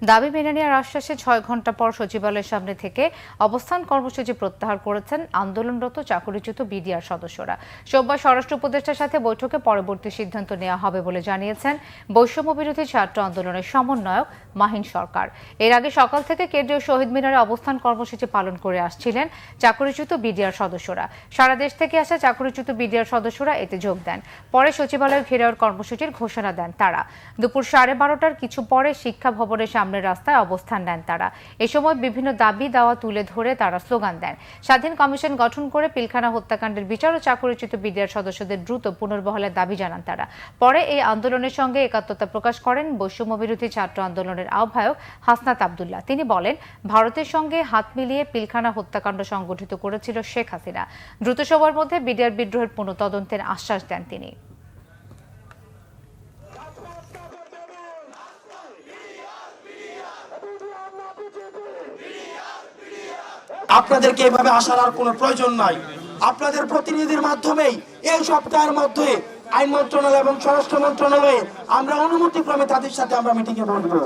দাবি মেনে নেওয়ার আশ্বাসে ৬ ঘণ্টা পর সচিবালয়ের সামনে থেকে অবস্থান কর্মসূচি প্রত্যাহার করেছেন আন্দোলনরত চাকরিচ্যুত বিডিআর সদস্যরা। সোমবার স্বরাষ্ট্র উপদেষ্টার সাথে বৈঠকে পরবর্তী সিদ্ধান্ত নেওয়া হবে বলে জানিয়েছেন বৈষম্য বিরোধী ছাত্র আন্দোলনের সমন্বয়ক মাহিন সরকার। এর আগে সকাল থেকে কেন্দ্রীয় শহীদ মিনারে অবস্থান কর্মসূচি পালন করে আসছিলেন চাকরিচ্যুত বিডিআর সদস্যরা। সারা দেশ থেকে আসা চাকরিচ্যুত বিডিআর সদস্যরা এতে যোগ দেন। পরে সচিবালয় ঘেরাওয়ের কর্মসূচির ঘোষণা দেন তারা। দুপুর 12:30টার কিছু পরে শিক্ষা ভবনের সামনের রাস্তায় অবস্থান নেন তারা। এ সময় বিভিন্ন দাবি দাওয়া তুলে ধরে তারা স্লোগান দেন। স্বাধীন কমিশন গঠন করে পিলখানা হত্যাকাণ্ডের বিচার ও চাকরিচ্যুত বিডিআর সদস্যদের দ্রুত পুনর্বহালের দাবি জানান তারা। পরে এই আন্দোলনের সঙ্গে একাত্মতা প্রকাশ করেন বৈষম্য বিরোধী ছাত্র আন্দোলনের আহ্বায়ক হাসনাত আব্দুল্লাহ। তিনি বলেন, ভারতের সঙ্গে হাত মিলিয়ে পিলখানা হত্যাকাণ্ড সংগঠিত করেছিল শেখ হাসিনা। দ্রুত সময়ের মধ্যে বিডিআর বিদ্রোহের পুনঃতদন্তের আশ্বাস দেন তিনি। আপনাদেরকে এভাবে আসার আর কোনো প্রয়োজন নাই। আপনাদের প্রতিনিধির মাধ্যমেই এই সপ্তাহের মধ্যে আইন মন্ত্রণালয় এবং স্বরাষ্ট্র মন্ত্রণালয়ে আমরা অনুমতিক্রমে তাদের সাথে আমরা মিটিং এ বসবো।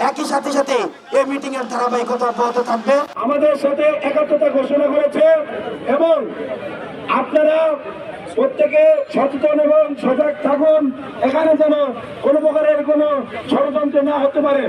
একই সাথে সাথে এই মিটিং এর ধারাবাহিকতা অব্যাহত থাকবে। আমাদের সাথে একাত্মতা ঘোষণা করেছে এবং আপনারা প্রত্যেকে সচেতন এবং সজাগ থাকুন, এখানে যেন কোনো প্রকারের কোনো ষড়যন্ত্র না হতে পারে।